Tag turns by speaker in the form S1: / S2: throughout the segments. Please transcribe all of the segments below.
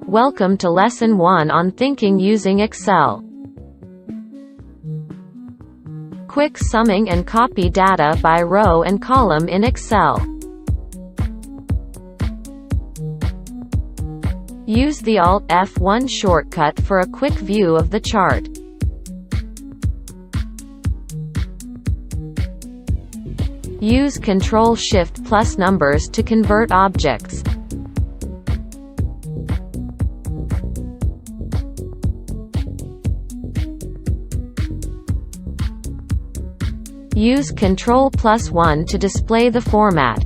S1: Welcome to Lesson 1 on Thinking Using Excel. Quick summing and copy data by row and column in Excel. Use the Alt F1 shortcut for a quick view of the chart. Use Ctrl+Shift+ numbers to convert objects. Use Ctrl+1 to display the format.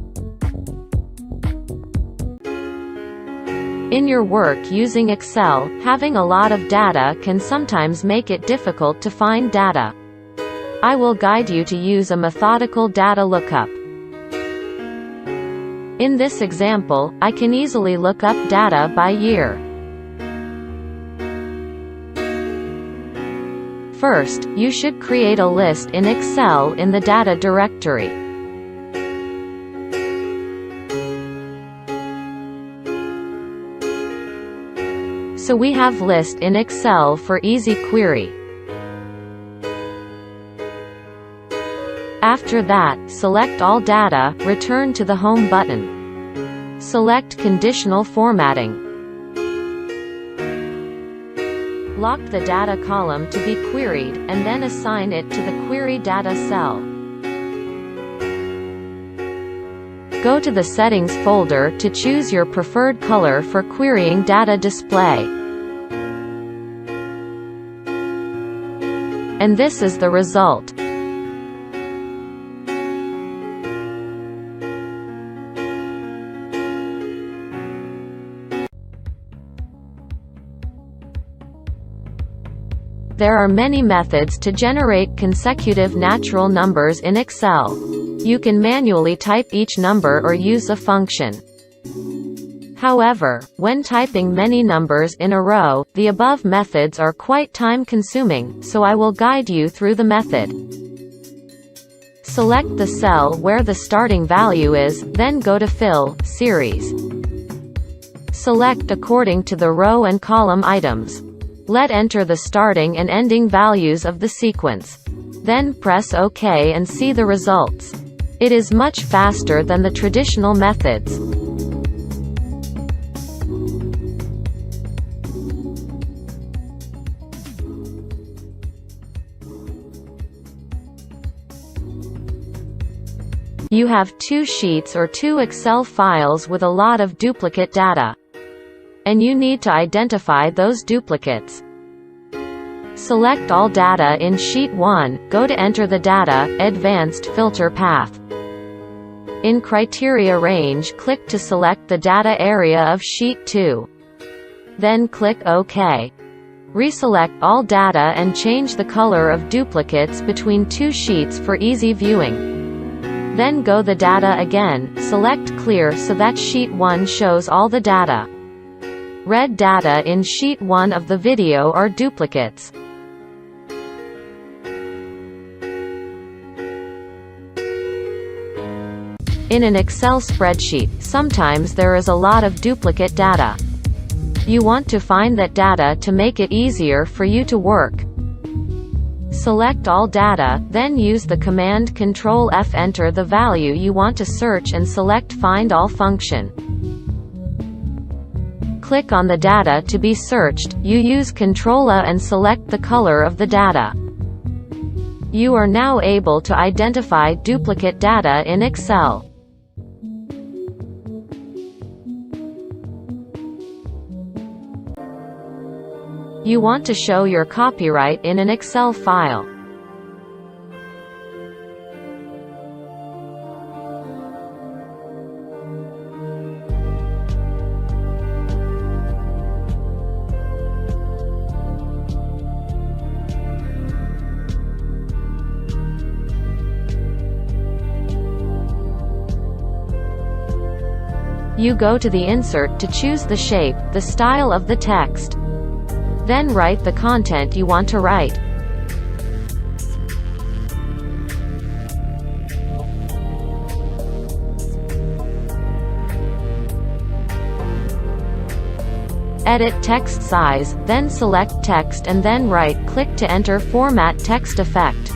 S1: In your work using Excel, having a lot of data can sometimes make it difficult to find data. I will guide you to use a methodical data lookup. In this example, I can easily look up data by year. First, you should create a list in Excel in the Data directory. So we have list in Excel for easy query. After that, select all data, return to the Home button. Select Conditional Formatting. Lock the data column to be queried, and then assign it to the Query Data cell. Go to the Settings folder to choose your preferred color for querying data display. And this is the result. There are many methods to generate consecutive natural numbers in Excel. You can manually type each number or use a function. However, when typing many numbers in a row, the above methods are quite time-consuming, so I will guide you through the method. Select the cell where the starting value is, then go to Fill, Series. Select according to the row and column items. Let enter the starting and ending values of the sequence. Then press OK and see the results. It is much faster than the traditional methods. You have two sheets or two Excel files with a lot of duplicate data. And you need to identify those duplicates. Select all data in Sheet 1, go to Enter the Data, Advanced Filter Path. In Criteria Range, click to select the data area of Sheet 2. Then click OK. Reselect all data and change the color of duplicates between two sheets for easy viewing. Then go the data again, select Clear so that Sheet 1 shows all the data. Red data in Sheet 1 of the video are duplicates. In an Excel spreadsheet, sometimes there is a lot of duplicate data. You want to find that data to make it easier for you to work. Select all data, then use the command Ctrl+F, enter the value you want to search and select Find All function. Click on the data to be searched, you use Ctrl+A and select the color of the data. You are now able to identify duplicate data in Excel. You want to show your copyright in an Excel file. You go to the Insert to choose the shape, the style of the text. Then write the content you want to write. Edit text size, then select text and then right-click to enter Format Text effect.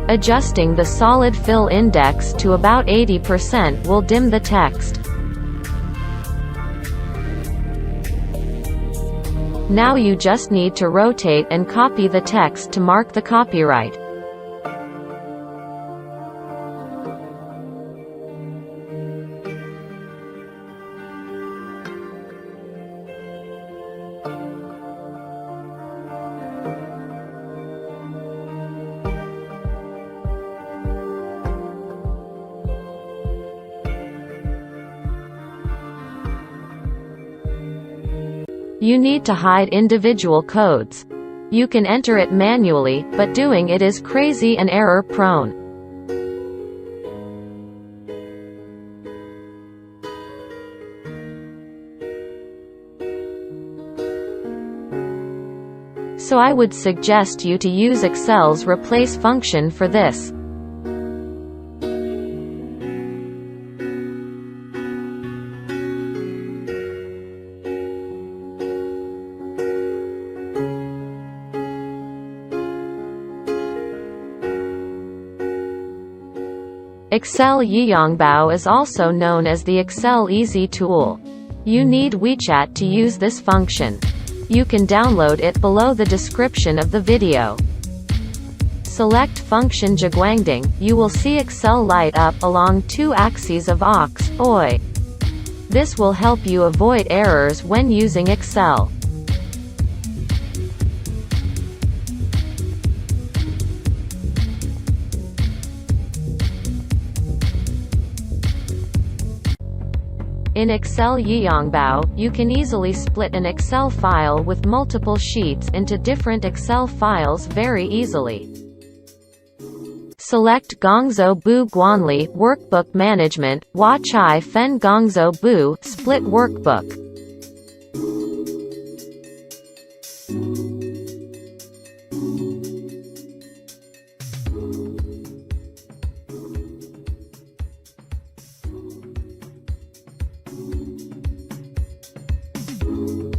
S1: Adjusting the solid fill index to about 80% will dim the text. Now you just need to rotate and copy the text to mark the copyright. You need to hide individual codes. You can enter it manually, but doing it is crazy and error-prone. So I would suggest you to use Excel's replace function for this. Excel Yiyongbao is also known as the Excel Easy tool. You need WeChat to use this function. You can download it below the description of the video. Select function Jiguangding, you will see Excel light up along two axes of Ox, OI. This will help you avoid errors when using Excel. In Excel Yiyongbao, you can easily split an Excel file with multiple sheets into different Excel files very easily. Select Gongzhou Bu Guanli Workbook Management, Hua Chai Fen Gongzhou Bu Split Workbook.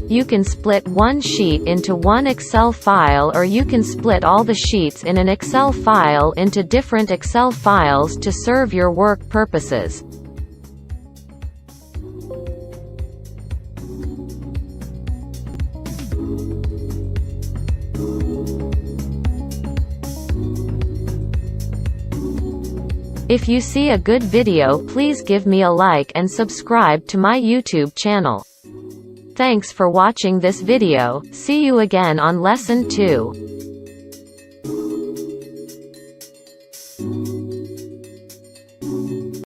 S1: You can split one sheet into one Excel file, or you can split all the sheets in an Excel file into different Excel files to serve your work purposes. If you see a good video, please give me a like and subscribe to my YouTube channel. Thanks for watching this video. See you again on Lesson 2.